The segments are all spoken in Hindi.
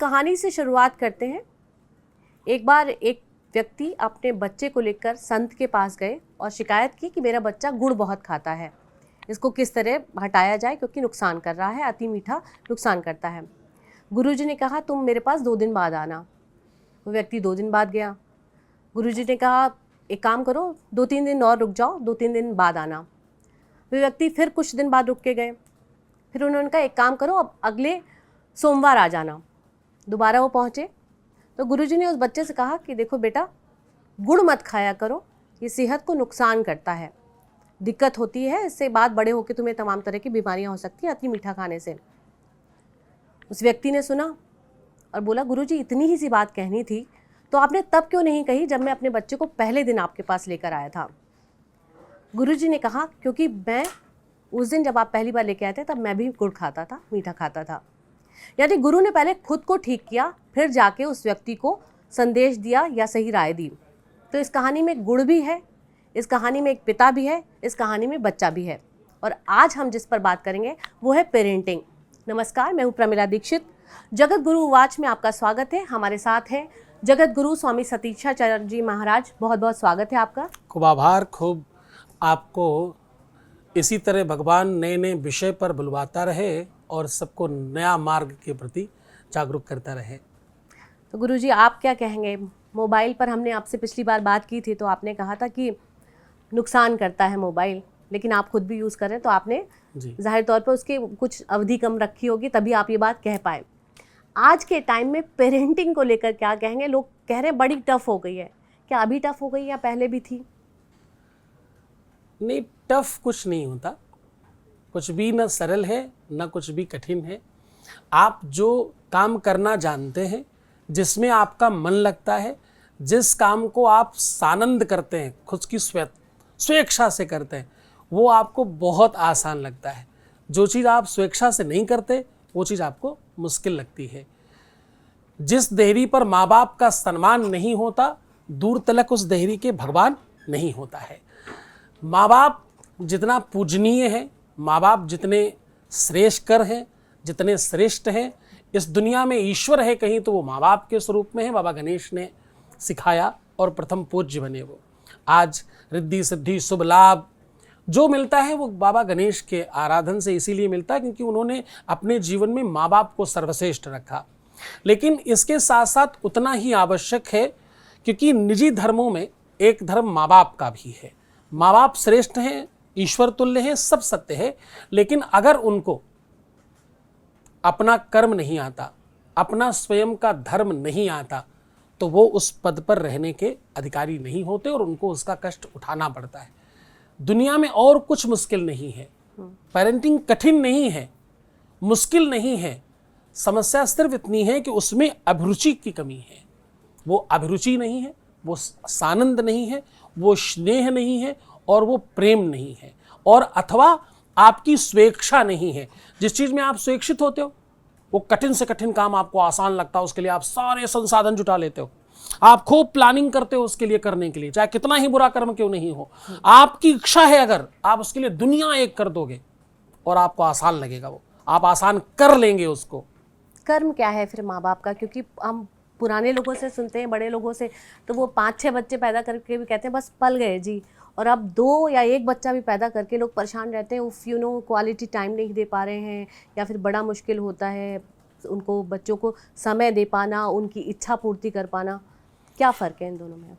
कहानी से शुरुआत करते हैं। एक बार एक व्यक्ति अपने बच्चे को लेकर संत के पास गए और शिकायत की कि मेरा बच्चा गुड़ बहुत खाता है, इसको किस तरह हटाया जाए क्योंकि नुकसान कर रहा है, अति मीठा नुकसान करता है। गुरुजी ने कहा तुम मेरे पास 2 दिन बाद आना। वो व्यक्ति 2 दिन बाद गया। गुरुजी ने कहा एक काम करो 2-3 दिन और रुक जाओ, 2-3 दिन बाद आना। वो व्यक्ति फिर कुछ दिन बाद रुक के गए। फिर उन्होंने कहा एक काम करो अब अगले सोमवार आ जाना। दोबारा वो पहुँचे तो गुरुजी ने उस बच्चे से कहा कि देखो बेटा, गुड़ मत खाया करो, ये सेहत को नुकसान करता है, दिक्कत होती है, इससे बाद बड़े होकर तुम्हें तमाम तरह की बीमारियां हो सकती हैं अति मीठा खाने से। उस व्यक्ति ने सुना और बोला गुरुजी इतनी ही सी बात कहनी थी तो आपने तब क्यों नहीं कही जब मैं अपने बच्चे को पहले दिन आपके पास लेकर आया था। गुरुजी ने कहा क्योंकि मैं उस दिन जब आप पहली बार लेके आए थे तब मैं भी गुड़ खाता था, मीठा खाता था। यानी गुरु ने पहले खुद को ठीक किया, फिर जाके उस व्यक्ति को संदेश दिया या सही राय दी। तो इस कहानी में गुड़ भी है, इस कहानी में एक पिता भी है, इस कहानी में बच्चा भी है। और आज हम जिस पर बात करेंगे वो है पेरेंटिंग। नमस्कार, मैं हूँ प्रमिला दीक्षित। जगत गुरु वाच में आपका स्वागत है। हमारे साथ है जगत गुरु स्वामी सतीशाचार्य जी महाराज। बहुत बहुत स्वागत है आपका। खूब आभार। खूब आपको इसी तरह भगवान नए नए विषय पर बुलवाता रहे और सबको नया मार्ग के प्रति जागरूक करता रहे। तो गुरुजी आप क्या कहेंगे? मोबाइल पर हमने आपसे पिछली बार बात की थी तो आपने कहा था कि नुकसान करता है मोबाइल, लेकिन आप खुद भी यूज़ कर रहे हैं तो आपने जाहिर तौर पर उसकी कुछ अवधि कम रखी होगी, तभी आप ये बात कह पाए। आज के टाइम में पेरेंटिंग को लेकर क्या कहेंगे? लोग कह रहे हैं बड़ी टफ हो गई है। क्या अभी टफ हो गई या पहले भी थी? नहीं, टफ कुछ नहीं होता, कुछ भी न सरल है न कुछ भी कठिन है। आप जो काम करना जानते हैं, जिसमें आपका मन लगता है, जिस काम को आप सानंद करते हैं, खुद की स्वेच्छा से करते हैं, वो आपको बहुत आसान लगता है। जो चीज़ आप स्वेच्छा से नहीं करते वो चीज़ आपको मुश्किल लगती है। जिस देहरी पर माँ बाप का सम्मान नहीं होता, दूर तलक उस देहरी के भगवान नहीं होता है। माँ बाप जितना पूजनीय है, माँ बाप जितने श्रेष्ठकर हैं, जितने श्रेष्ठ हैं, इस दुनिया में ईश्वर है कहीं तो वो माँ बाप के स्वरूप में है। बाबा गणेश ने सिखाया और प्रथम पूज्य बने वो। आज रिद्धि सिद्धि शुभ लाभ जो मिलता है वो बाबा गणेश के आराधन से इसीलिए मिलता है क्योंकि उन्होंने अपने जीवन में माँ बाप को सर्वश्रेष्ठ रखा। लेकिन इसके साथ साथ उतना ही आवश्यक है क्योंकि निजी धर्मों में एक धर्म माँ बाप का भी है। माँ बाप श्रेष्ठ हैं, ईश्वर तुल्य हैं, सब सत्य है, लेकिन अगर उनको अपना कर्म नहीं आता, अपना स्वयं का धर्म नहीं आता, तो वो उस पद पर रहने के अधिकारी नहीं होते और उनको उसका कष्ट उठाना पड़ता है। दुनिया में और कुछ मुश्किल नहीं है। पेरेंटिंग कठिन नहीं है, मुश्किल नहीं है। समस्या सिर्फ इतनी है कि उसमें अभिरुचि की कमी है। वो अभिरुचि नहीं है, वो सानंद नहीं है, वो स्नेह नहीं है और वो प्रेम नहीं है, और अथवा आपकी स्वेच्छा नहीं है। जिस चीज़ में आप स्वेच्छित होते हो वो कठिन से कठिन काम आपको आसान लगता है, उसके लिए आप सारे संसाधन जुटा लेते हो, आप खूब प्लानिंग करते हो उसके लिए करने के लिए, चाहे कितना ही बुरा कर्म क्यों नहीं हो। आपकी इच्छा है, अगर आप उसके लिए दुनिया एक कर दोगे और आपको आसान लगेगा, वो आप आसान कर लेंगे उसको। कर्म क्या है फिर माँ बाप का? क्योंकि हम पुराने लोगों से सुनते हैं, बड़े लोगों से, तो वो 5-6 बच्चे पैदा करके भी कहते हैं बस पल गए जी, और अब 2 या 1 बच्चा भी पैदा करके लोग परेशान रहते हैं। उफ क्वालिटी टाइम नहीं दे पा रहे हैं, या फिर बड़ा मुश्किल होता है उनको बच्चों को समय दे पाना, उनकी इच्छा पूर्ति कर पाना। क्या फ़र्क है इन दोनों में?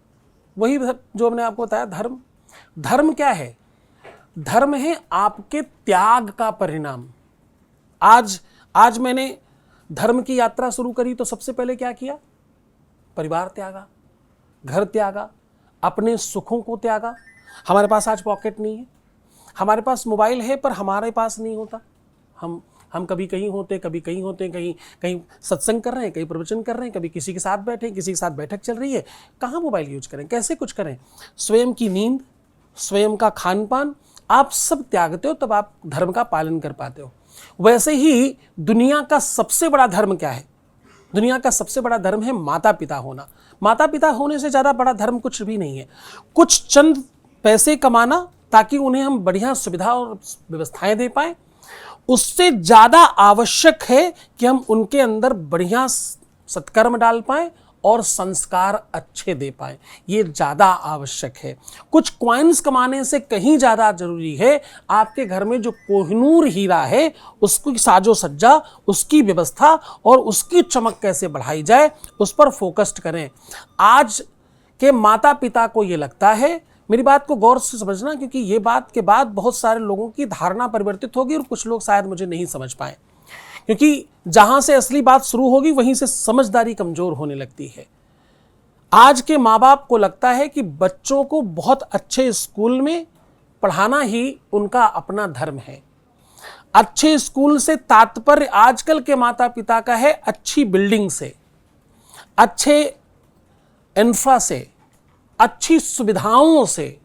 वही जो हमने आपको बताया, धर्म। धर्म क्या है? धर्म है आपके त्याग का परिणाम। आज मैंने धर्म की यात्रा शुरू करी तो सबसे पहले क्या किया? परिवार त्यागा, घर त्यागा, अपने सुखों को त्यागा। हमारे पास आज पॉकेट नहीं है, हमारे पास मोबाइल है पर हमारे पास नहीं होता। हम कभी कहीं होते, कभी कहीं होते, कहीं सत्संग कर रहे हैं, कहीं प्रवचन कर रहे हैं, कभी किसी के साथ बैठे, किसी के साथ बैठक चल रही है। कहाँ मोबाइल यूज करें, कैसे कुछ करें? स्वयं की नींद, स्वयं का खान पान आप सब त्यागते हो, तब आप धर्म का पालन कर पाते हो। वैसे ही दुनिया का सबसे बड़ा धर्म क्या है? दुनिया का सबसे बड़ा धर्म है माता पिता होना। माता पिता होने से ज़्यादा बड़ा धर्म कुछ भी नहीं है। कुछ चंद पैसे कमाना ताकि उन्हें हम बढ़िया सुविधा और व्यवस्थाएं दे पाएं, उससे ज़्यादा आवश्यक है कि हम उनके अंदर बढ़िया सत्कर्म डाल पाएं और संस्कार अच्छे दे पाएं, ये ज़्यादा आवश्यक है। कुछ कॉइन्स कमाने से कहीं ज़्यादा जरूरी है आपके घर में जो कोहिनूर हीरा है उसकी साजो सज्जा, उसकी व्यवस्था और उसकी चमक कैसे बढ़ाई जाए, उस पर फोकस्ड करें। आज के माता पिता को ये लगता है, मेरी बात को गौर से समझना, क्योंकि ये बात के बाद बहुत सारे लोगों की धारणा परिवर्तित होगी और कुछ लोग शायद मुझे नहीं समझ पाए, क्योंकि जहां से असली बात शुरू होगी वहीं से समझदारी कमजोर होने लगती है। आज के माँ बाप को लगता है कि बच्चों को बहुत अच्छे स्कूल में पढ़ाना ही उनका अपना धर्म है। अच्छे स्कूल से तात्पर्य आजकल के माता पिता का है अच्छी बिल्डिंग से, अच्छे इंफ्रा से, अच्छी सुविधाओं से,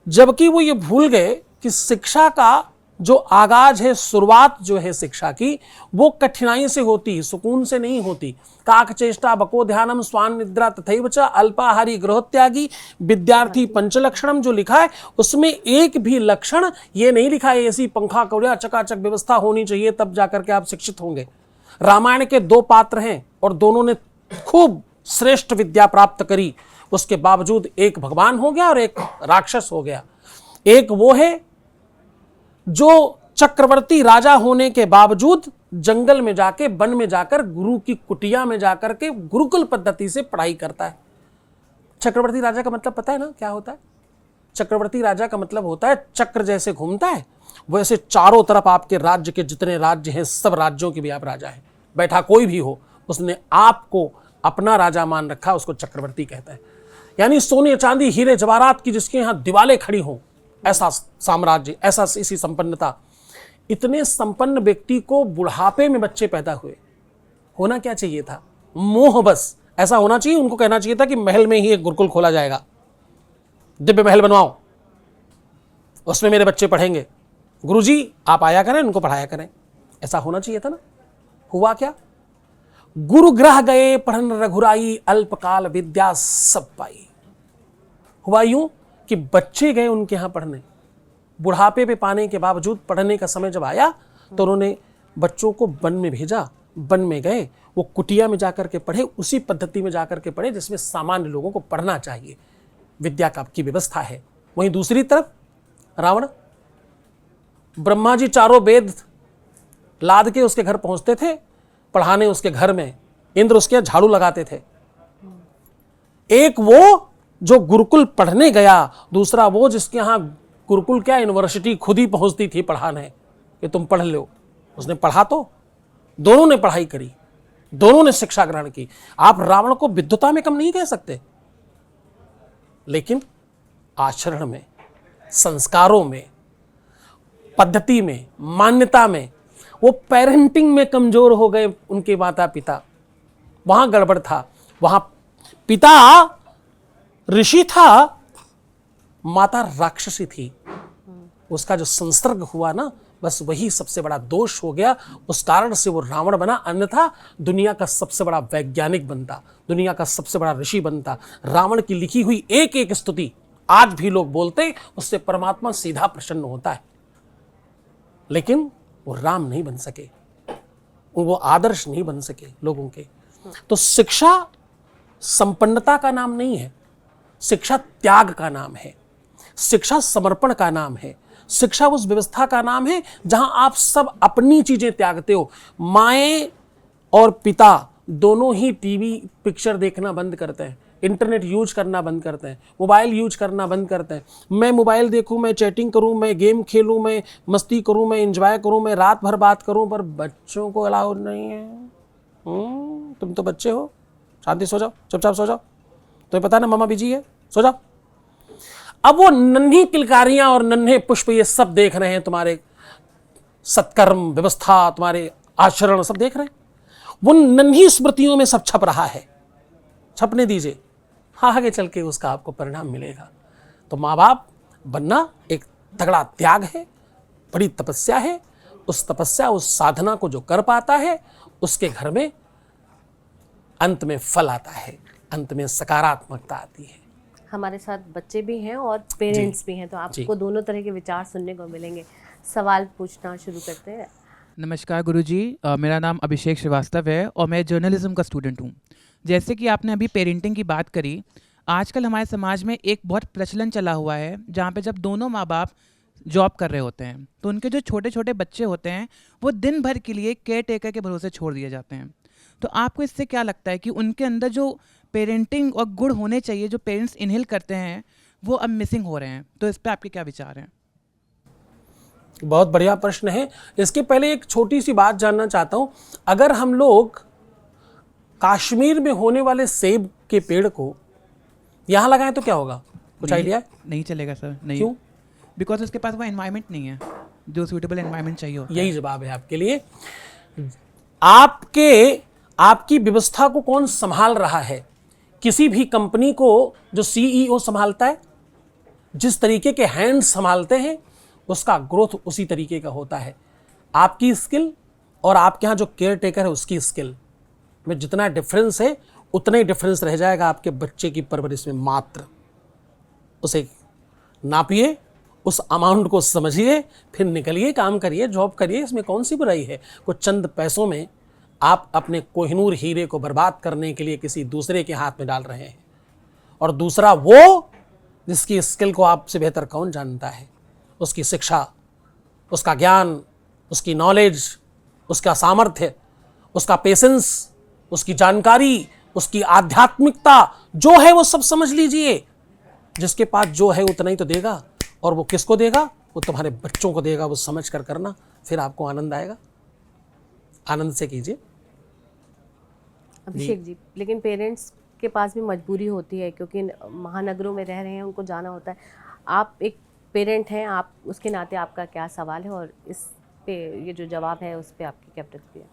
जबकि वो ये भूल गए कि शिक्षा का जो आगाज है, शुरुआत जो है शिक्षा की, वो कठिनाई से होती है, सुकून से नहीं होती। काक चेष्टा बको ध्यानम स्वान निद्रा तथैव च अल्पाहारी गृहोत्यागी विद्यार्थी पंचलक्षणम जो लिखा है, उसमें एक भी लक्षण ये नहीं लिखा है ऐसी पंखा कौड़िया चकाचक व्यवस्था होनी चाहिए तब जाकर के आप शिक्षित होंगे। रामायण के 2 पात्र हैं और दोनों ने खूब श्रेष्ठ विद्या प्राप्त करी, उसके बावजूद एक भगवान हो गया और एक राक्षस हो गया। एक वो है जो चक्रवर्ती राजा होने के बावजूद जंगल में जाके, वन में जाकर, गुरु की कुटिया में जाकर के गुरुकुल पद्धति से पढ़ाई करता है। चक्रवर्ती राजा का मतलब पता है ना क्या होता है? चक्रवर्ती राजा का मतलब होता है चक्र जैसे घूमता है वैसे चारों तरफ आपके राज्य के जितने राज्य हैं सब राज्यों के भी आप राजा हैं। बैठा कोई भी हो, उसने आपको अपना राजा मान रखा, उसको चक्रवर्ती कहता है। यानी सोने चांदी हीरे जवाहरात की जिसके यहाँ दीवारें खड़ी हों, ऐसा साम्राज्य, ऐसा इसी संपन्नता। इतने संपन्न व्यक्ति को बुढ़ापे में बच्चे पैदा हुए। होना क्या चाहिए था? मोह बस ऐसा होना चाहिए। उनको कहना चाहिए था कि महल में ही एक गुरुकुल खोला जाएगा, दिव्य महल बनवाओ, उसमें मेरे बच्चे पढ़ेंगे, गुरुजी आप आया करें, उनको पढ़ाया करें। ऐसा होना चाहिए था ना। हुआ क्या? गुरु ग्रह गए पढ़न रघुराई, अल्पकाल विद्या सब पाई। हुआ यूं कि बच्चे गए उनके यहां पढ़ने, बुढ़ापे पे पाने के बावजूद पढ़ने का समय जब आया तो उन्होंने बच्चों को वन में भेजा। वन में गए, वो कुटिया में जाकर के पढ़े, उसी पद्धति में जाकर के पढ़े जिसमें सामान्य लोगों को पढ़ना चाहिए, विद्या का की व्यवस्था है। वहीं दूसरी तरफ रावण, ब्रह्मा जी चारों वेद लाद के उसके घर पहुंचते थे पढ़ाने, उसके घर में इंद्र उसके झाड़ू लगाते थे। एक वो जो गुरुकुल पढ़ने गया, दूसरा वो जिसके यहां गुरुकुल क्या यूनिवर्सिटी खुद ही पहुंचती थी पढ़ाने कि तुम पढ़ लो। उसने पढ़ा तो, दोनों ने पढ़ाई करी, दोनों ने शिक्षा ग्रहण की। आप रावण को विद्वता में कम नहीं कह सकते, लेकिन आचरण में, संस्कारों में, पद्धति में, मान्यता में, वो पेरेंटिंग में कमजोर हो गए उनके माता पिता। वहां गड़बड़ था। वहां पिता ऋषि था, माता राक्षसी थी। उसका जो संसर्ग हुआ ना, बस वही सबसे बड़ा दोष हो गया। उस कारण से वो रावण बना, अन्यथा दुनिया का सबसे बड़ा वैज्ञानिक बनता, दुनिया का सबसे बड़ा ऋषि बनता। रावण की लिखी हुई एक एक स्तुति आज भी लोग बोलते, उससे परमात्मा सीधा प्रसन्न होता है। लेकिन वो राम नहीं बन सके, वो आदर्श नहीं बन सके लोगों के। तो शिक्षा संपन्नता का नाम नहीं है, शिक्षा त्याग का नाम है, शिक्षा समर्पण का नाम है, शिक्षा उस व्यवस्था का नाम है जहां आप सब अपनी चीजें त्यागते हो। माएँ और पिता दोनों ही टीवी पिक्चर देखना बंद करते हैं, इंटरनेट यूज करना बंद करते हैं, मोबाइल यूज करना बंद करते हैं। मैं मोबाइल देखूं, मैं चैटिंग करूं, मैं गेम खेलूं, मैं मस्ती करूं, मैं एंजॉय करूं, मैं रात भर बात करूं, पर बच्चों को अलाउड नहीं है। तुम तो बच्चे हो, शांति सो जाओ, चुपचाप सो जाओ, तुम्हें पता ना मम्मा बिजी है, सो जाओ। अब वो नन्ही किलकारियां और नन्हे पुष्प ये सब देख रहे हैं, तुम्हारे सत्कर्म व्यवस्था, तुम्हारे आचरण सब देख रहे हैं। वो नन्ही स्मृतियों में सब छप रहा है, छपने दीजिए, आगे चल के उसका आपको परिणाम मिलेगा। तो माँ बाप बनना एक तगड़ा त्याग है, बड़ी तपस्या है। उस तपस्या, उस साधना को जो कर पाता है, उसके घर में अंत में फल आता है, अंत में सकारात्मकता आती है। हमारे साथ बच्चे भी हैं और पेरेंट्स भी हैं, तो आपको दोनों तरह के विचार सुनने को मिलेंगे। सवाल पूछना शुरू करते हैं। नमस्कार गुरुजी, मेरा नाम अभिषेक श्रीवास्तव है और मैं जर्नलिज्म का स्टूडेंट हूँ। जैसे कि आपने अभी पेरेंटिंग की बात करी, आजकल हमारे समाज में एक बहुत प्रचलन चला हुआ है जहाँ पे जब दोनों माँ बाप जॉब कर रहे होते हैं तो उनके जो छोटे छोटे बच्चे होते हैं वो दिन भर के लिए केयर टेकर के भरोसे छोड़ दिए जाते हैं। तो आपको इससे क्या लगता है कि उनके अंदर जो पेरेंटिंग और गुण होने चाहिए जो पेरेंट्स इनहेल करते हैं वो अब मिसिंग हो रहे हैं, तो इस पर आपके क्या विचार हैं? बहुत बढ़िया प्रश्न है। इसके पहले एक छोटी सी बात जानना चाहता हूं। अगर हम लोग कश्मीर में होने वाले सेब के पेड़ को यहां लगाएं तो क्या होगा, कुछ आइडिया है? नहीं चलेगा सर। नहीं। क्यों? बिकॉज उसके पास वो एनवायरनमेंट नहीं है जो सूटेबल एनवायरनमेंट चाहिए होता है। यही जवाब है आपके लिए। आपकी व्यवस्था को कौन संभाल रहा है? किसी भी कंपनी को जो सीईओ संभालता है, जिस तरीके के हैंड्स संभालते हैं उसका ग्रोथ उसी तरीके का होता है। आपकी स्किल और आपके यहाँ जो केयर टेकर है उसकी स्किल में जितना डिफरेंस है उतना ही डिफरेंस रह जाएगा आपके बच्चे की परवरिश में मात्र। उसे नापिए, उस अमाउंट को समझिए, फिर निकलिए, काम करिए, जॉब करिए। इसमें कौन सी बुराई है? कुछ चंद पैसों में आप अपने कोहिनूर हीरे को बर्बाद करने के लिए किसी दूसरे के हाथ में डाल रहे हैं। और दूसरा वो जिसकी स्किल को आपसे बेहतर कौन जानता है, उसकी शिक्षा, उसका ज्ञान, उसकी नॉलेज, उसका सामर्थ्य, उसका पेशेंस, उसकी जानकारी, उसकी आध्यात्मिकता जो है वो सब समझ लीजिए। जिसके पास जो है उतना ही तो देगा, और वो किसको देगा? वो तुम्हारे बच्चों को देगा। वो समझ कर करना, फिर आपको आनंद आएगा। आनंद से कीजिए। अभिषेक जी, लेकिन पेरेंट्स के पास भी मजबूरी होती है क्योंकि महानगरों में रह रहे हैं, उनको जाना होता है। आप एक पेरेंट हैं, आप उसके नाते आपका क्या सवाल है और इस पे ये जो जवाब है उस पे आपकी क्या प्रतिक्रिया?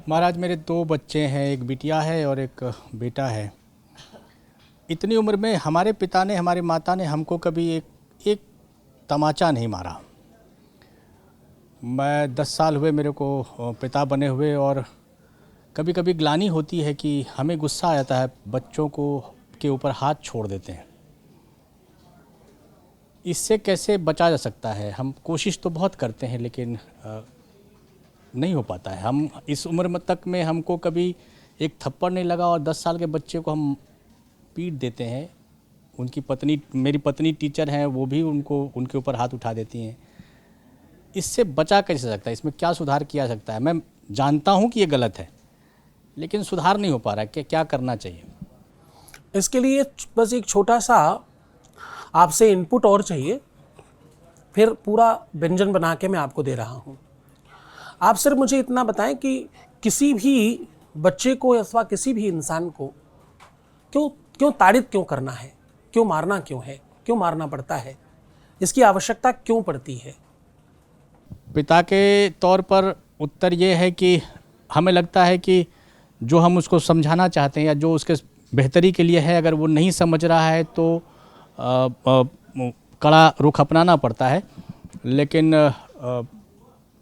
महाराज, मेरे 2 बच्चे हैं, एक बिटिया है और एक बेटा है। इतनी उम्र में हमारे पिता ने, हमारी माता ने हमको कभी एक तमाचा नहीं मारा। मैं 10 साल हुए मेरे को पिता बने हुए, और कभी कभी ग्लानि होती है कि हमें गुस्सा आ जाता है, बच्चों को के ऊपर हाथ छोड़ देते हैं। इससे कैसे बचा जा सकता है? हम कोशिश तो बहुत करते हैं लेकिन नहीं हो पाता है। हम इस उम्र तक में हमको कभी एक थप्पड़ नहीं लगा, और 10 साल के बच्चे को हम पीट देते हैं। उनकी पत्नी, मेरी पत्नी टीचर हैं, वो भी उनके ऊपर हाथ उठा देती हैं। इससे बचा कैसे सकता है? इसमें क्या सुधार किया जा सकता है? मैं जानता हूँ कि ये गलत है लेकिन सुधार नहीं हो पा रहा है कि क्या करना चाहिए। इसके लिए बस एक छोटा सा आपसे इनपुट और चाहिए, फिर पूरा व्यंजन बना के मैं आपको दे रहा हूँ। आप सिर्फ मुझे इतना बताएं कि किसी भी बच्चे को अथवा किसी भी इंसान को क्यों ताड़ित क्यों करना है, क्यों मारना क्यों है, क्यों मारना पड़ता है, इसकी आवश्यकता क्यों पड़ती है? पिता के तौर पर उत्तर ये है कि हमें लगता है कि जो हम उसको समझाना चाहते हैं या जो उसके बेहतरी के लिए है, अगर वो नहीं समझ रहा है तो कड़ा रुख अपनाना पड़ता है। लेकिन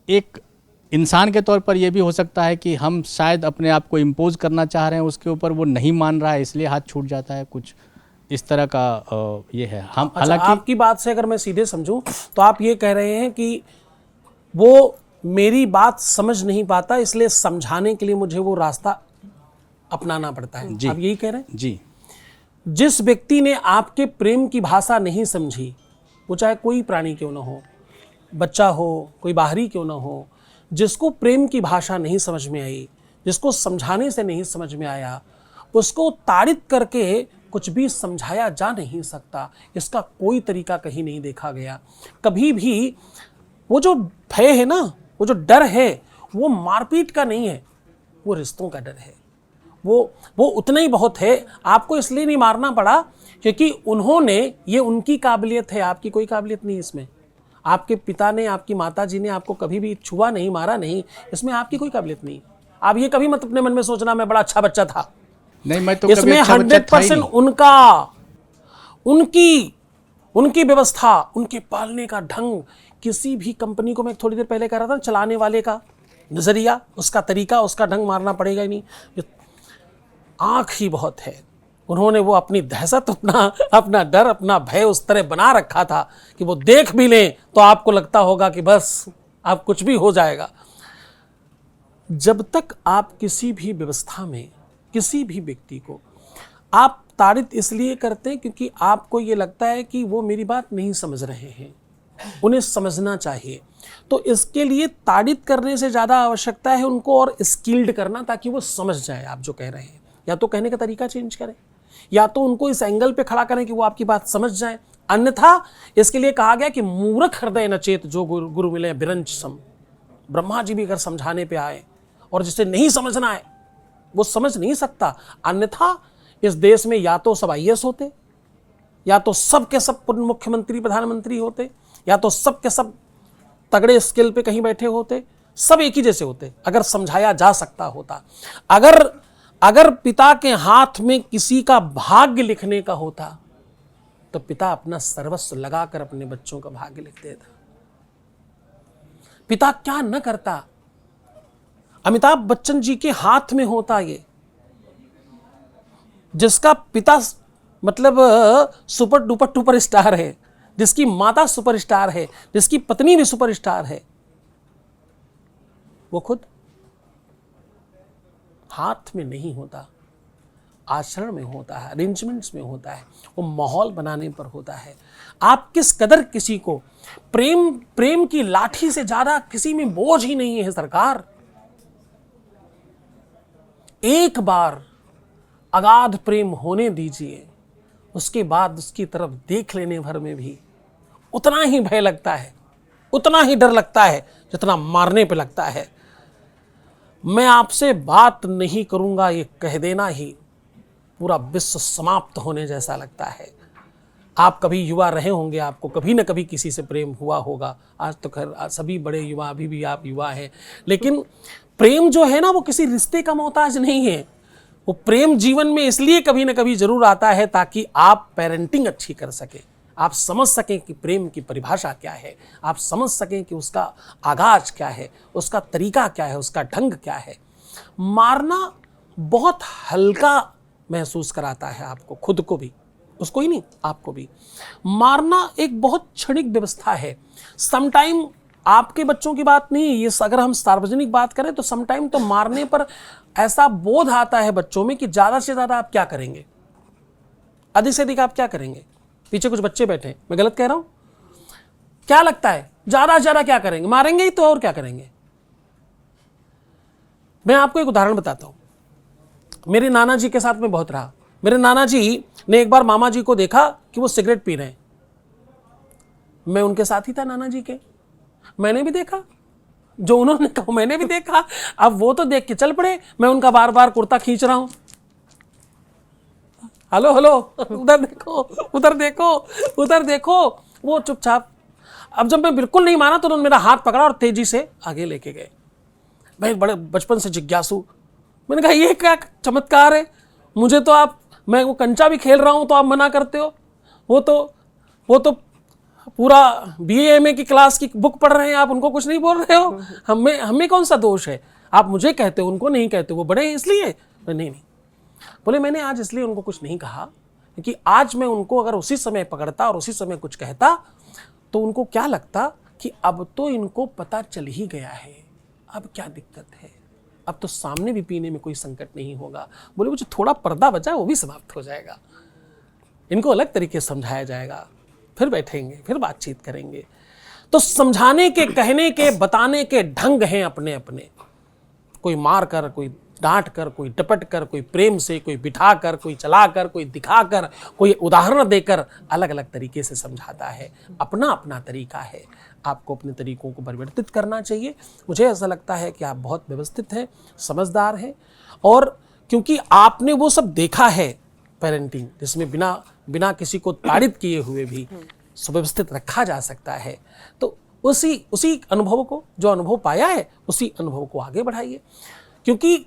एक इंसान के तौर पर यह भी हो सकता है कि हम शायद अपने आप को इम्पोज करना चाह रहे हैं उसके ऊपर, वो नहीं मान रहा है इसलिए हाथ छूट जाता है। कुछ इस तरह का ये है। हम हालांकि आपकी बात से अगर मैं सीधे समझूं तो आप ये कह रहे हैं कि वो मेरी बात समझ नहीं पाता इसलिए समझाने के लिए मुझे वो रास्ता अपनाना पड़ता है। जी, आप यही कह रहे हैं? जी। जिस व्यक्ति ने आपके प्रेम की भाषा नहीं समझी, वो चाहे कोई प्राणी क्यों ना हो, बच्चा हो, कोई बाहरी क्यों ना हो, जिसको प्रेम की भाषा नहीं समझ में आई, जिसको समझाने से नहीं समझ में आया, उसको ताड़ित करके कुछ भी समझाया जा नहीं सकता। इसका कोई तरीका कहीं नहीं देखा गया। कभी भी वो जो भय है ना, वो जो डर है, वो मारपीट का नहीं है, वो रिश्तों का डर है। वो उतना ही बहुत है। आपको इसलिए नहीं मारना पड़ा क्योंकि उन्होंने, ये उनकी काबिलियत है, आपकी कोई काबिलियत नहीं इसमें। आपके पिता ने, आपकी माता जी ने आपको कभी भी छुआ नहीं, मारा नहीं, इसमें आपकी कोई काबिलियत नहीं। आप ये कभी मत अपने मन में सोचना मैं बड़ा अच्छा बच्चा था। नहीं, मैं तो इसमें 100% उनकी व्यवस्था, उनके पालने का ढंग, किसी भी कंपनी को मैं थोड़ी देर पहले कह रहा था, चलाने वाले का नजरिया, उसका तरीका, उसका ढंग मारना पड़ेगा ही नहीं। आंख ही बहुत है। उन्होंने वो अपनी दहशत, अपना डर, अपना भय उस तरह बना रखा था कि वो देख भी लें तो आपको लगता होगा कि बस अब कुछ भी हो जाएगा। जब तक आप किसी भी व्यवस्था में किसी भी व्यक्ति को आप ताड़ित इसलिए करते हैं क्योंकि आपको ये लगता है कि वो मेरी बात नहीं समझ रहे हैं, उन्हें समझना चाहिए, तो इसके लिए ताड़ित करने से ज़्यादा आवश्यकता है उनको और स्किल्ड करना, ताकि वो समझ जाए आप जो कह रहे हैं। या तो कहने का तरीका चेंज करें, या तो उनको इस एंगल पे खड़ा करें कि वो आपकी बात समझ जाए। अन्यथा इसके लिए कहा गया कि मूर्ख हृदय न चेत जो गुरु मिले बिरंच सम। ब्रह्मा जी भी अगर समझाने पे आए और जिसे नहीं समझना है वो समझ नहीं सकता। अन्यथा इस देश में या तो सब IAS होते, या तो सब के सब मुख्यमंत्री प्रधानमंत्री होते, या तो सब के सब तगड़े स्किल पे कहीं बैठे होते, सब एक ही जैसे होते अगर समझाया जा सकता होता। अगर पिता के हाथ में किसी का भाग्य लिखने का होता तो पिता अपना सर्वस्व लगाकर अपने बच्चों का भाग्य लिख देता। पिता क्या न करता। अमिताभ बच्चन जी के हाथ में होता ये, जिसका पिता मतलब सुपर डुपर टुपर स्टार है, जिसकी माता सुपरस्टार है, जिसकी पत्नी भी सुपरस्टार है, वो खुद हाथ में नहीं होता, आचरण में होता है, अरेंजमेंट्स में होता है, वो माहौल बनाने पर होता है। आप किस कदर किसी को प्रेम की लाठी से ज्यादा किसी में बोझ ही नहीं है सरकार। एक बार अगाध प्रेम होने दीजिए, उसके बाद उसकी तरफ देख लेने भर में भी उतना ही भय लगता है, उतना ही डर लगता है जितना मारने पे लगता है। मैं आपसे बात नहीं करूंगा ये कह देना ही पूरा विश्व समाप्त होने जैसा लगता है। आप कभी युवा रहे होंगे, आपको कभी न कभी किसी से प्रेम हुआ होगा। आज तो खैर सभी बड़े युवा, अभी भी आप युवा हैं, लेकिन प्रेम जो है ना वो किसी रिश्ते का मोहताज नहीं है। वो प्रेम जीवन में इसलिए कभी न कभी जरूर आता है ताकि आप पेरेंटिंग अच्छी कर सकें, आप समझ सकें कि प्रेम की परिभाषा क्या है, आप समझ सकें कि उसका आगाज क्या है, उसका तरीका क्या है, उसका ढंग क्या है। मारना बहुत हल्का महसूस कराता है आपको, खुद को भी, उसको ही नहीं आपको भी। मारना एक बहुत क्षणिक व्यवस्था है। समटाइम आपके बच्चों की बात नहीं, ये अगर हम सार्वजनिक बात करें तो समटाइम तो मारने पर ऐसा बोध आता है बच्चों में कि ज्यादा से ज्यादा आप क्या करेंगे, अधिक से अधिक आप क्या करेंगे। पीछे कुछ बच्चे बैठे हैं, मैं गलत कह रहा हूं? क्या लगता है ज्यादा से ज्यादा क्या करेंगे? मारेंगे ही तो, और क्या करेंगे। मैं आपको एक उदाहरण बताता हूं। मेरे नाना जी के साथ में बहुत रहा। मेरे नाना जी ने एक बार मामा जी को देखा कि वो सिगरेट पी रहे हैं। मैं उनके साथ ही था नाना जी के, मैंने भी देखा जो उन्होंने कहा, मैंने भी देखा। अब वो तो देख के चल पड़े, मैं उनका बार बार कुर्ता खींच रहा हूं। हेलो हेलो, उधर देखो, उधर देखो, उधर देखो। वो चुपचाप। अब जब मैं बिल्कुल नहीं माना तो उन्होंने मेरा हाथ पकड़ा और तेजी से आगे लेके गए। भाई बड़े बचपन से जिज्ञासु, मैंने कहा ये क्या चमत्कार है, मुझे तो आप, मैं वो कंचा भी खेल रहा हूं तो आप मना करते हो। वो तो पूरा BA MA की क्लास की बुक पढ़ रहे हैं, आप उनको कुछ नहीं बोल रहे हो। हमें कौन सा दोष है, आप मुझे कहते हो उनको नहीं कहते, वो बड़े हैं इसलिए। नहीं, बोले मैंने आज इसलिए उनको कुछ नहीं कहा क्योंकि आज मैं उनको अगर उसी समय पकड़ता और उसी समय कुछ कहता तो उनको क्या लगता कि अब तो इनको पता चल ही गया है, अब क्या दिक्कत है, अब तो सामने भी पीने में कोई संकट नहीं होगा। बोले वो जो थोड़ा पर्दा बचा वो भी समाप्त हो जाएगा, इनको अलग तरीके से समझाया जाएगा, फिर बैठेंगे, फिर बातचीत करेंगे। तो समझाने के, कहने के, बताने के ढंग हैं अपने अपने। कोई मार कर, कोई डांट कर, कोई डपट कर, कोई प्रेम से, कोई बिठा कर, कोई चला कर, कोई दिखा कर, कोई उदाहरण देकर, अलग अलग तरीके से समझाता है। अपना अपना तरीका है, आपको अपने तरीकों को परिवर्तित करना चाहिए। मुझे ऐसा लगता है कि आप बहुत व्यवस्थित हैं, समझदार हैं, और क्योंकि आपने वो सब देखा है पेरेंटिंग जिसमें बिना किसी को ताड़ित किए हुए भी सुव्यवस्थित रखा जा सकता है, तो उसी अनुभव को, जो अनुभव पाया है उसी अनुभव को आगे बढ़ाइए। क्योंकि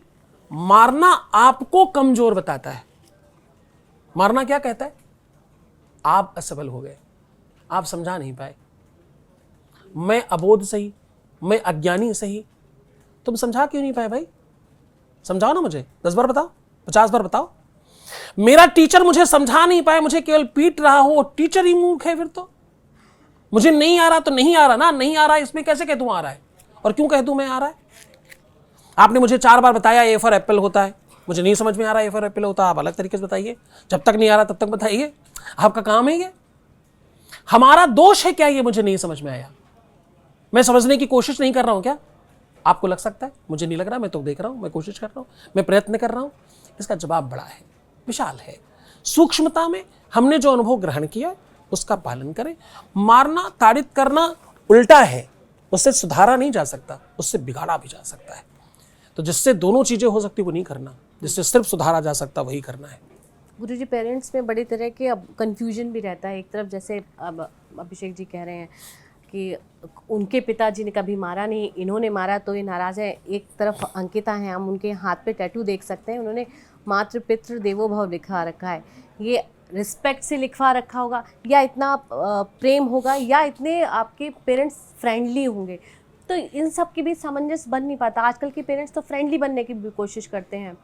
मारना आपको कमजोर बताता है। मारना क्या कहता है? आप असफल हो गए, आप समझा नहीं पाए, मैं अबोध सही, मैं अज्ञानी सही, तुम समझा क्यों नहीं पाए भाई? समझाओ ना मुझे, 10 बार बताओ, 50 बार बताओ। मेरा टीचर मुझे समझा नहीं पाए, मुझे केवल पीट रहा हो, टीचर ही मूर्ख है। फिर तो मुझे नहीं आ रहा तो नहीं आ रहा ना, नहीं आ रहा इसमें कैसे कह दूं आ रहा है, और क्यों कह दूं मैं आ रहा है? आपने मुझे 4 बार बताया ए फॉर एप्पल होता है, मुझे नहीं समझ में आ रहा ए फॉर एप्पल होता है, आप अलग तरीके से बताइए। जब तक नहीं आ रहा तब तक बताइए, आपका काम है ये। हमारा दोष है क्या, ये मुझे नहीं समझ में आया। मैं समझने की कोशिश नहीं कर रहा हूं क्या? आपको लग सकता है, मुझे नहीं लग रहा, मैं तो देख रहा हूं, मैं कोशिश कर रहा हूं, मैं प्रयत्न कर रहा हूं। इसका जवाब बड़ा है, विशाल है। सूक्ष्मता में हमने जो अनुभव ग्रहण किया उसका पालन करें। मारना ताड़ित करना उल्टा है, उससे सुधारा नहीं जा सकता, उससे बिगाड़ा भी जा सकता है। तो जिससे दोनों चीजें हो सकती वो नहीं करना, जिससे सिर्फ सुधारा जा सकता वही करना है। गुरुजी, पेरेंट्स में बड़ी तरह के अब कंफ्यूजन भी रहता है। एक तरफ जैसे अब अभिषेक जी कह रहे हैं कि उनके पिताजी ने कभी मारा नहीं, इन्होंने मारा तो ये नाराज़ है। एक तरफ अंकिता हैं, हम उनके हाथ पे टैटू देख सकते हैं, उन्होंने मातृ पितृ देवो भव लिखा रखा है। ये रिस्पेक्ट से लिखवा रखा होगा, या इतना प्रेम होगा, या इतने आपके पेरेंट्स फ्रेंडली होंगे? तो इन सब के बीच सामंजस्य बन नहीं पाता। आजकल के पेरेंट्स तो फ्रेंडली बनने की भी कोशिश करते हैं,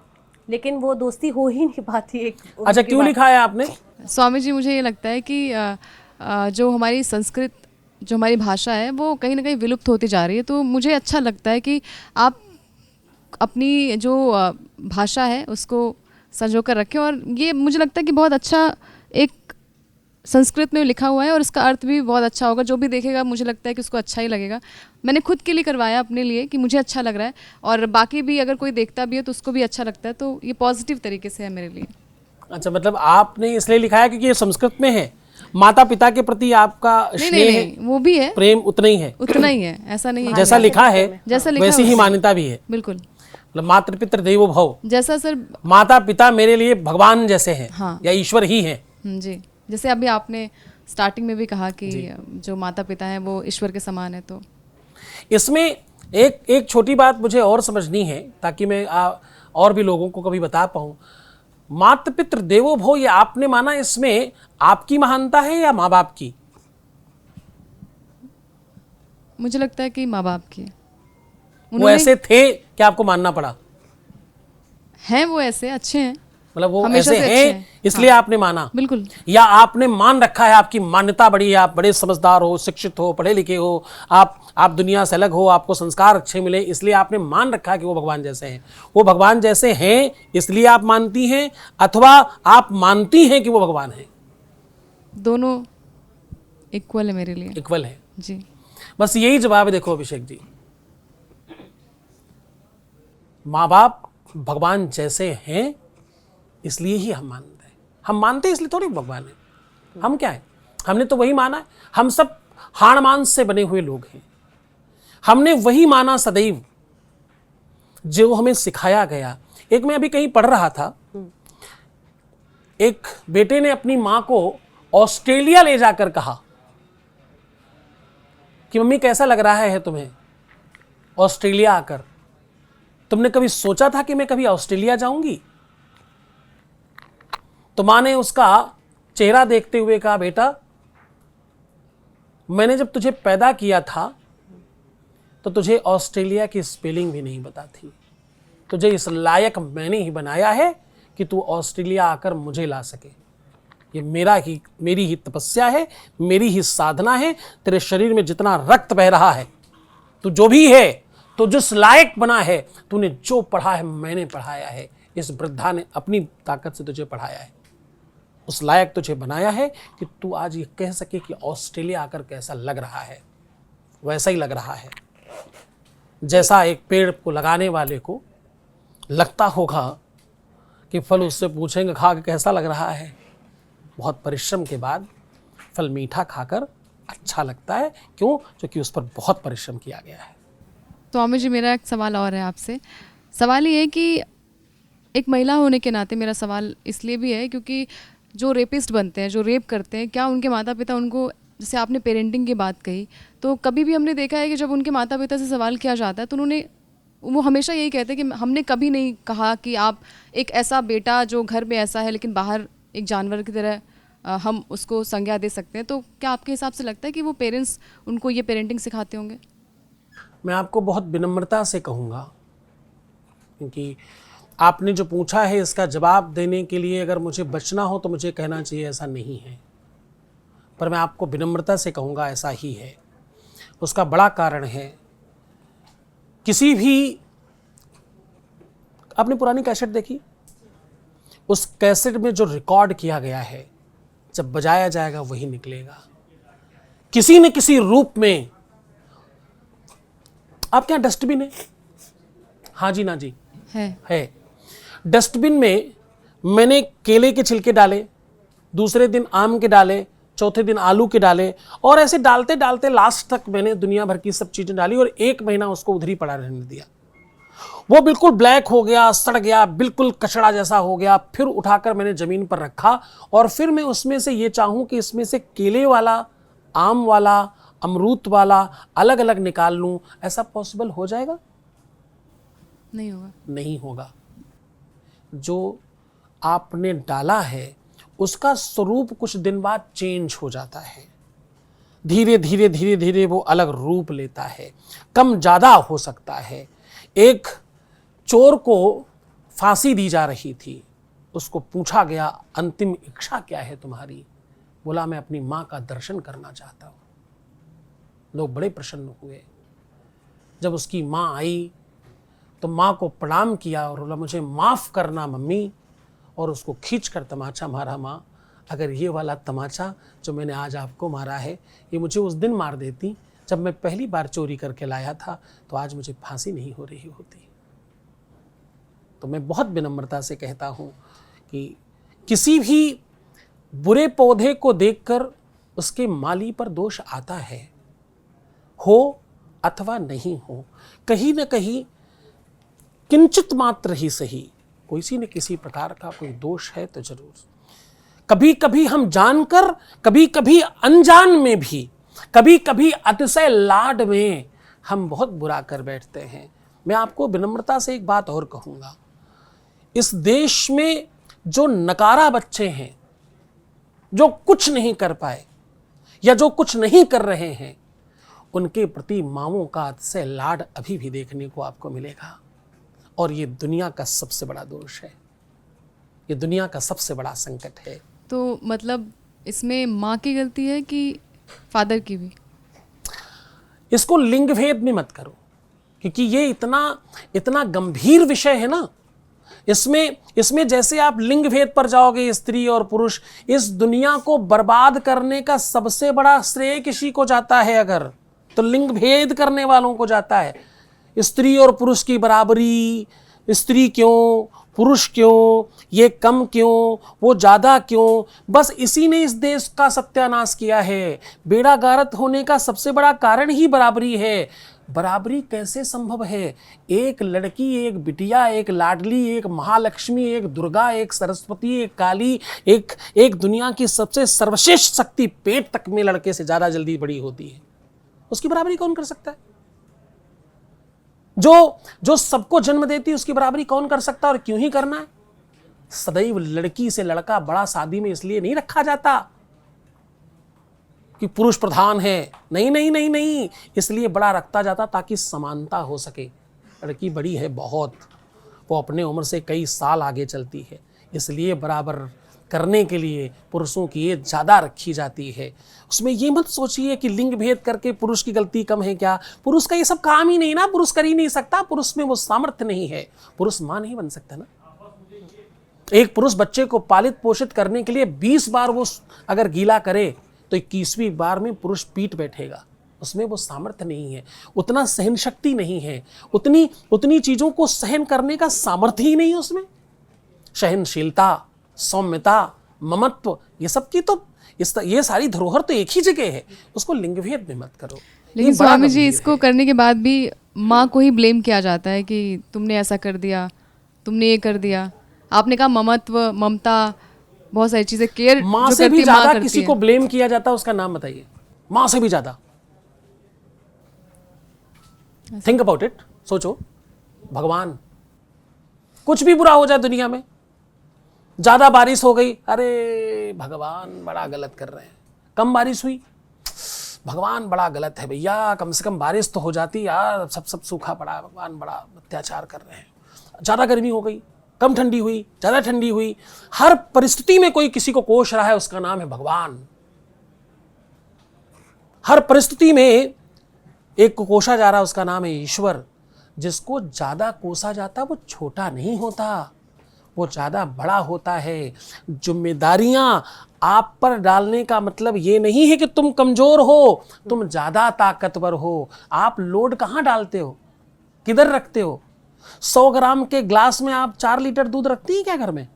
लेकिन वो दोस्ती हो ही नहीं पाती। अच्छा, क्यों लिखा है आपने? स्वामी जी, मुझे ये लगता है कि जो हमारी संस्कृत, जो हमारी भाषा है, वो कहीं ना कहीं विलुप्त होती जा रही है। तो मुझे अच्छा लगता है कि आप अपनी जो भाषा है उसको संजो कर रखें, और ये मुझे लगता है कि बहुत अच्छा एक संस्कृत में लिखा हुआ है और इसका अर्थ भी बहुत अच्छा होगा। जो भी देखेगा मुझे लगता है कि उसको अच्छा ही लगेगा। मैंने खुद के लिए करवाया अपने लिए कि मुझे अच्छा लग रहा है, और बाकी भी अगर कोई देखता भी है तो उसको भी अच्छा लगता है। तो ये पॉजिटिव तरीके से है मेरे लिए। अच्छा, मतलब आपने इसलिए लिखा है क्योंकि ये संस्कृत में है, माता पिता के प्रति आपका स्नेह है, वो भी है, प्रेम उतना ही है, उतना ही है, ऐसा नहीं है। जैसा लिखा है जैसा लिखा वैसी ही मान्यता भी है। बिल्कुल, मतलब मातृ पितृ देवो भव, जैसा सर माता पिता मेरे लिए भगवान जैसे हैं, हाँ। या ईश्वर ही हैं। जी, जैसे अभी आपने स्टार्टिंग में भी कहा कि जो माता पिता हैं वो ईश्वर के समान है। तो इसमें एक छोटी बात मुझे और समझनी है ताकि मैं और भी लोगों को कभी बता पाऊं। मातृ पितृ देवो भव, ये आपने माना, इसमें आपकी महानता है या माँ बाप की? मुझे लगता है कि माँ बाप की है। वो ऐसे थे कि आपको मानना पड़ा? हैं वो ऐसे अच्छे हैं, मतलब वो हमेशा ऐसे से हैं अच्छे हैं। इसलिए आपने माना? बिल्कुल। या आपने मान रखा है, आपकी मान्यता बड़ी है, आप बड़े समझदार हो, शिक्षित हो, पढ़े लिखे हो, आप दुनिया से अलग हो, आपको संस्कार अच्छे मिले, इसलिए आपने मान रखा कि वो भगवान जैसे हैं। वो भगवान जैसे हैं इसलिए आप मानती हैं, अथवा आप मानती हैं कि वो भगवान हैं? दोनों इक्वल है मेरे लिए। इक्वल है जी, बस यही जवाब है। देखो अभिषेक जी, माँ बाप भगवान जैसे हैं इसलिए ही हम मानते हैं। हम मानते हैं इसलिए थोड़ी भगवान है। हम क्या है, हमने तो वही माना है। हम सब हाड़ मांस से बने हुए लोग हैं। हमने वही माना सदैव जो हमें सिखाया गया। एक मैं अभी कहीं पढ़ रहा था, एक बेटे ने अपनी मां को ऑस्ट्रेलिया ले जाकर कहा कि मम्मी कैसा लग रहा है तुम्हें ऑस्ट्रेलिया आकर? तुमने कभी सोचा था कि मैं कभी ऑस्ट्रेलिया जाऊंगी? तो मां ने उसका चेहरा देखते हुए कहा, बेटा मैंने जब तुझे पैदा किया था तो तुझे ऑस्ट्रेलिया की स्पेलिंग भी नहीं पता थी। तुझे इस लायक मैंने ही बनाया है कि तू ऑस्ट्रेलिया आकर मुझे ला सके। ये मेरी ही तपस्या है, मेरी ही साधना है। तेरे शरीर में जितना रक्त बह रहा है, तू जो भी है, तो जिस लायक बना है, तूने जो पढ़ा है मैंने पढ़ाया है। इस वृद्धा ने अपनी ताकत से तुझे पढ़ाया है, उस लायक तुझे बनाया है कि तू आज ये कह सके कि ऑस्ट्रेलिया आकर कैसा लग रहा है। वैसा ही लग रहा है जैसा एक पेड़ को लगाने वाले को लगता होगा कि फल उससे पूछेंगे खा के कैसा लग रहा है। बहुत परिश्रम के बाद फल मीठा खाकर अच्छा लगता है। क्यों? क्योंकि उस पर बहुत परिश्रम किया गया है। तो स्वामी जी, मेरा एक सवाल और है आपसे। सवाल ये है कि एक महिला होने के नाते मेरा सवाल इसलिए भी है क्योंकि जो रेपिस्ट बनते हैं, जो रेप करते हैं, क्या उनके माता पिता उनको, जैसे आपने पेरेंटिंग की बात कही, तो कभी भी हमने देखा है कि जब उनके माता पिता से सवाल किया जाता है तो वो हमेशा यही कहते हैं कि हमने कभी नहीं कहा कि आप एक ऐसा बेटा जो घर में ऐसा है लेकिन बाहर एक जानवर की तरह हम उसको संज्ञा दे सकते हैं। तो क्या आपके हिसाब से लगता है कि वो पेरेंट्स उनको ये पेरेंटिंग सिखाते होंगे? मैं आपको बहुत विनम्रता से कहूँगा, क्योंकि आपने जो पूछा है इसका जवाब देने के लिए अगर मुझे बचना हो तो मुझे कहना चाहिए ऐसा नहीं है, पर मैं आपको विनम्रता से कहूँगा ऐसा ही है। उसका बड़ा कारण है, किसी भी आपने पुरानी कैसेट देखी? उस कैसेट में जो रिकॉर्ड किया गया है, जब बजाया जाएगा वही निकलेगा, किसी न किसी रूप में। आपके यहाँ डस्टबिन है? हाँ जी ना जी है। डस्टबिन में मैंने केले के छिलके डाले, दूसरे दिन आम के डाले, चौथे दिन आलू के डाले, और ऐसे डालते डालते लास्ट तक मैंने दुनिया भर की सब चीजें डाली और 1 महीना उसको उधर ही पड़ा रहने दिया। वो बिल्कुल ब्लैक हो गया, सड़ गया, बिल्कुल कचड़ा जैसा हो गया। फिर उठाकर मैंने जमीन पर रखा और फिर मैं उसमें से ये चाहूं कि इसमें से केले वाला, आम वाला, अमरूद वाला अलग अलग निकाल लूं, ऐसा पॉसिबल हो जाएगा? नहीं होगा। नहीं होगा। जो आपने डाला है उसका स्वरूप कुछ दिन बाद चेंज हो जाता है, धीरे धीरे धीरे धीरे वो अलग रूप लेता है, कम ज़्यादा हो सकता है। एक चोर को फांसी दी जा रही थी, उसको पूछा गया अंतिम इच्छा क्या है तुम्हारी? बोला मैं अपनी माँ का दर्शन करना चाहता हूँ। लोग बड़े प्रसन्न हुए। जब उसकी माँ आई तो माँ को प्रणाम किया और बोला मुझे माफ़ करना मम्मी, और उसको खींचकर तमाचा मारा। माँ, अगर ये वाला तमाचा जो मैंने आज आपको मारा है ये मुझे उस दिन मार देती जब मैं पहली बार चोरी करके लाया था, तो आज मुझे फांसी नहीं हो रही होती। तो मैं बहुत विनम्रता से कहता हूँ कि किसी भी बुरे पौधे को देखकर उसके माली पर दोष आता है, हो अथवा नहीं हो, कहीं न कहीं किंचित मात्र ही सही कोई न किसी प्रकार का कोई दोष है तो जरूर। कभी कभी हम जानकर, कभी कभी अनजान में भी, कभी कभी अतिशय लाड में हम बहुत बुरा कर बैठते हैं। मैं आपको विनम्रता से एक बात और कहूँगा, इस देश में जो नकारा बच्चे हैं, जो कुछ नहीं कर पाए या जो कुछ नहीं कर रहे हैं, उनके प्रति माँओं का अतिशय लाड अभी भी देखने को आपको मिलेगा। और ये दुनिया का सबसे बड़ा दोष है, ये दुनिया का सबसे बड़ा संकट है। तो मतलब इसमें माँ की गलती है कि फादर की भी? इसको लिंग भेद में मत करो, क्योंकि ये इतना गंभीर विषय है ना। इसमें जैसे आप लिंग भेद पर जाओगे, स्त्री और पुरुष, इस दुनिया को बर्बाद करने का सबसे बड़ा श्रेय किसी को जाता है अगर, तो लिंग भेद करने वालों को जाता है। स्त्री और पुरुष की बराबरी, स्त्री क्यों, पुरुष क्यों, ये कम क्यों, वो ज़्यादा क्यों, बस इसी ने इस देश का सत्यानाश किया है। बेड़ा गारत होने का सबसे बड़ा कारण ही बराबरी है। बराबरी कैसे संभव है? एक लड़की, एक बिटिया, एक लाडली, एक महालक्ष्मी, एक दुर्गा, एक सरस्वती, एक काली, एक दुनिया की सबसे सर्वश्रेष्ठ शक्ति पेट तक में लड़के से ज़्यादा जल्दी बड़ी होती है। उसकी बराबरी कौन कर सकता है? जो सबको जन्म देती है उसकी बराबरी कौन कर सकता है? और क्यों ही करना है? सदैव लड़की से लड़का बड़ा शादी में इसलिए नहीं रखा जाता कि पुरुष प्रधान है, नहीं नहीं नहीं नहीं, इसलिए बड़ा रखता जाता ताकि समानता हो सके। लड़की बड़ी है बहुत, वो अपने उम्र से कई साल आगे चलती है, इसलिए बराबर करने के लिए पुरुषों की एज ज़्यादा रखी जाती है। उसमें ये मत सोचिए कि लिंग भेद करके पुरुष की गलती कम है क्या। पुरुष का ये सब काम ही नहीं ना, पुरुष कर ही नहीं सकता, पुरुष में वो सामर्थ्य नहीं है, पुरुष मां नहीं बन सकता ना। एक पुरुष बच्चे को पालित पोषित करने के लिए 20 बार वो अगर गीला करे तो 21वीं बार में पुरुष पीट बैठेगा। उसमें वो सामर्थ्य नहीं है, उतना सहन शक्ति नहीं है, उतनी चीज़ों को सहन करने का सामर्थ्य ही नहीं है उसमें। सहनशीलता, सौम्यता, ममत्व, ये सब की तो ये सारी धरोहर तो एक ही जगह है, उसको लिंग भेद में मत करो। लेकिन स्वामी जी, इसको करने के बाद भी माँ को ही ब्लेम किया जाता है कि तुमने ऐसा कर दिया, तुमने ये कर दिया। आपने कहा ममत्व, ममता, बहुत सारी चीजें, केयर माँ से भी ज्यादा किसी को ब्लेम किया जाता है, उसका नाम बताइए। माँ से भी ज्यादा। थिंक अबाउट इट, सोचो। भगवान, कुछ भी बुरा हो जाए दुनिया में, ज्यादा बारिश हो गई, अरे भगवान बड़ा गलत कर रहे हैं। कम बारिश हुई, भगवान बड़ा गलत है भैया, कम से कम बारिश तो हो जाती यार, सब सूखा पड़ा, भगवान बड़ा अत्याचार कर रहे हैं। ज्यादा गर्मी हो गई, कम ठंडी हुई, ज्यादा ठंडी हुई, हर परिस्थिति में कोई किसी को कोस रहा है, उसका नाम है भगवान। हर परिस्थिति में एक को कोसा जा रहा है, उसका नाम है ईश्वर। जिसको ज़्यादा कोसा जाता वो छोटा नहीं होता, वो ज़्यादा बड़ा होता है। जिम्मेदारियाँ आप पर डालने का मतलब ये नहीं है कि तुम कमज़ोर हो, तुम ज़्यादा ताकतवर हो। आप लोड कहाँ डालते हो, किधर रखते हो? 100 ग्राम के ग्लास में आप 4 लीटर दूध रखती हैं क्या घर में?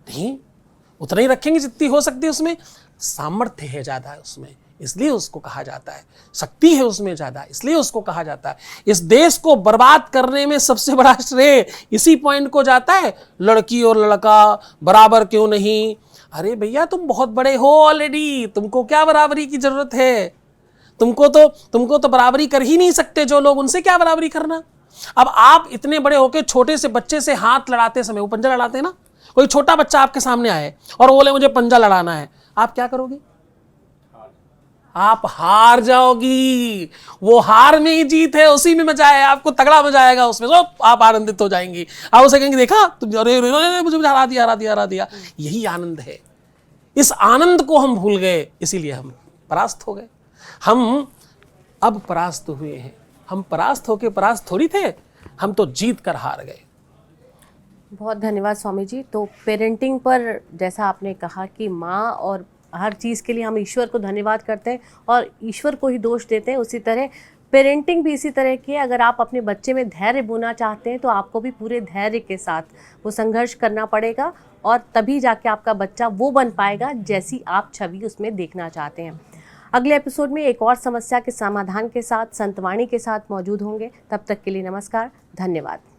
नहीं, उतना ही रखेंगे जितनी हो सकती है। उसमें सामर्थ्य है ज़्यादा, उसमें इसलिए उसको कहा जाता है। शक्ति है उसमें ज़्यादा, इसलिए उसको कहा जाता है। इस देश को बर्बाद करने में सबसे बड़ा श्रेय इसी पॉइंट को जाता है, लड़की और लड़का बराबर क्यों नहीं। अरे भैया तुम बहुत बड़े हो ऑलरेडी, तुमको क्या बराबरी की जरूरत है? तुमको तो बराबरी कर ही नहीं सकते जो लोग, उनसे क्या बराबरी करना। अब आप इतने बड़े होके छोटे से बच्चे से हाथ लड़ाते समय, वो पंजा लड़ाते हैं ना, कोई छोटा बच्चा आपके सामने आए और बोले मुझे पंजा लड़ाना है, आप क्या करोगे? आप हार जाओगी। वो हार में ही जीत है, उसी में मजा है, आपको तगड़ा मजा आएगा उसमें, तो आप आनंदित हो जाएंगी। आप उसे कहेंगे देखा तुम, अरे मुझे हरा दिया। यही आनंद है। इस आनंद को हम भूल गए, इसीलिए हम परास्त हो गए। हम अब परास्त हुए हैं। हम परास्त होके परास्त थोड़ी थे, हम तो जीत कर हार गए। बहुत धन्यवाद स्वामी जी। तो पेरेंटिंग पर जैसा आपने कहा कि माँ और हर चीज़ के लिए हम ईश्वर को धन्यवाद करते हैं और ईश्वर को ही दोष देते हैं, उसी तरह पेरेंटिंग भी इसी तरह की है। अगर आप अपने बच्चे में धैर्य बोना चाहते हैं तो आपको भी पूरे धैर्य के साथ वो संघर्ष करना पड़ेगा और तभी जाके आपका बच्चा वो बन पाएगा जैसी आप छवि उसमें देखना चाहते हैं। अगले एपिसोड में एक और समस्या के समाधान के साथ संतवाणी के साथ मौजूद होंगे। तब तक के लिए नमस्कार, धन्यवाद।